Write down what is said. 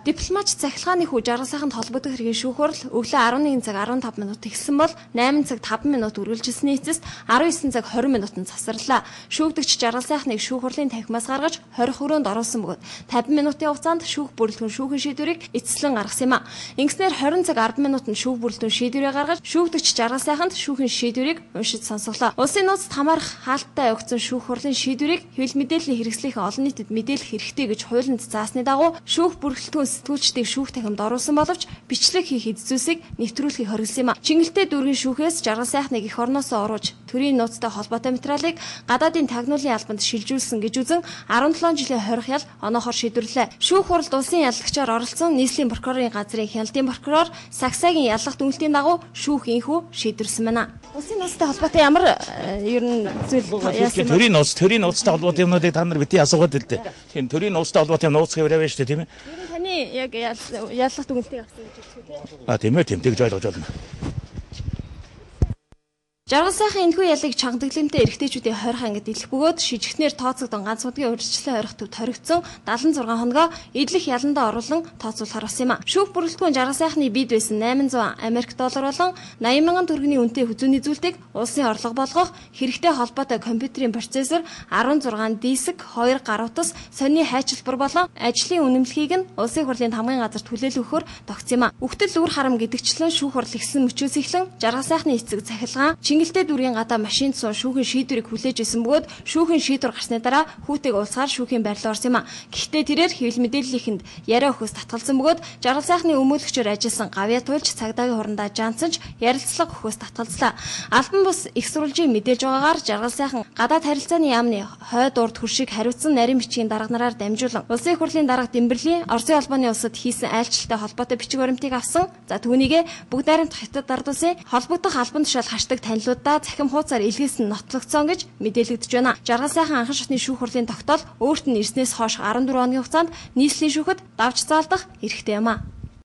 Дипломат цахилгааны хүү жаргал сайханд холбогдох хэргийн шүүх хурал өглөө 11 цаг 15 минут ихсэн бол 8 цаг 5 минут үргэлжилсэний эцэст 19 цаг 20 минутанд засварлаа. Шүүгдэгч жаргал сайхныг шүүх хурлын танхимаас гаргаж 20 хүрээнд оруулсан бөгөөд 50 минутын хугацаанд шүүх бүрэлдэхүүн шүүхэн шийдвэрийг эцэслэн гаргасан юм а. Ингэснээр 20 цаг 10 минутанд шүүх бүрэлдэхүүн шийдвэрээ гаргаж шүүгдэгч жаргал сайханд шүүхэн шийдвэрийг уншиж сонсголоо. Улсын нууцд хамаарах хаалттай өгсөн шүүх хурлын шийдвэрийг хэвлэл мэдээллийн хэрэгслийнхэн олон нийтэд мэдээлэх хэрэгтэй гэж хуулинд заасны дагуу шүүх бүрэлдэхүүн сэтгүүлчдийг шүүх тахимд оруулсан боловч бичлэг хийх эззүүсийг нэвтрүүлэхийг хориглосон юм а. Чингэлтэй дүүргийн шүүхээс жаргал сайхныг эх орноосоо оруулж төрийн нууцтай холбоотой материалыг гадаадын тагнуулын албанд шилжүүлсэн гэж үзэн 17 жилийн хорих ял оноохоор шийдвэрлээ. Шүүх хуралд улсын яллагчаар оролцсон нийслэлийн прокурорын газрын хяналтын прокурор Саксагийн яллах дүгнэлтийн дагуу шүүх инхүү шийдвэрсэн байна. Улсын нууцтай холбоотой ямар ер нь зүйл яасан бэ? Төрийн нууцтай холбоотой юмнуудыг та нар бити асуугаад л дээ. Тийм төрийн нууцтай холбоотой нууц гэвэрээ байж тээ тийм ээ. Ер нь таны яг яллах дүгнэлтийг авсан гэж үздэг тийм. Тийм ээ, тэгж ойлгож байна. Жаргал сайхан энэхүү ялыг чангадаглимтэй эрэгтэйчүүдийн хорих ангид илэх бөгөөд шижигтнэр тооцогдсон ганц удгийн урьдчилан хорих төвд хоригдсон 76 хоногоо идэлх яландаа оруулан тооцоолохоор болсон юм а. Шүүх бүрэлдэхүүн жаргал сайхны бид байсан 800 Америк доллар болон 80 мянган төгрөгийн үнэтэй хүзүүний зүйлтийг улсын орлого болгох хэрэгтэй холбоотой компьютерийн процессор 16 диск 2 гар утас сонины хайчилбар болон ажлын үнэмлэхийг нь улсын хурлын хамгийн газарт хүлээл өгөхөөр тогтсон юм а. Үхтэл үр харам гэдэгчлэн шүүх хурал ихсэн мөчөөс эхлэн жаргал сайхны эцэг захилгаан Чингэлтэй дүүргийн гадаа машинд суун шүүхийн шийдвэрийг хүлээж исэн бөгөөд шүүхийн шийдвэр гарсны дараа хүүтэйг уулзгаар шүүхийн байрлал орсон юм а. Гэхдээ тэрээр хэвлэл мэдээллийнхэнд яриа өгөхөөс татгалзсан бөгөөд жаргал сайхны өмөөлөгчөөр ажилласан гавья туулж цагдаагийн хурандаа жанцсанч ярилцлага өгөхөөс татгалзлаа. Албан бус их сурвалжийн мэдээж байгаагаар жаргал сайхан гадаад харилцааны яамны хойд урд хөршиг хариуцсан нарийн бичгийн дарга нараар дамжуулан улсын хурлын дарга Дэмбэрлийн Оросын холбооны улсад хийсэн айлчлалтай холбоотой бичиг баримтыг авсан. За түүнийгээ бүгд найрамдах хятад ард улсын холбогдох албан тушаал хаштаг танилуудаа захим хуудасаар илгээсэн нотлогдсон гэж мэдээлэгдэж байна. Жаргал сайхан анхан шатны шүүх хурлын тогтоол өөрт нь ирснээс хойш 14 хоногийн хугацаанд нийслэлийн шүүхэд давж заалдах эрхтэй юм а.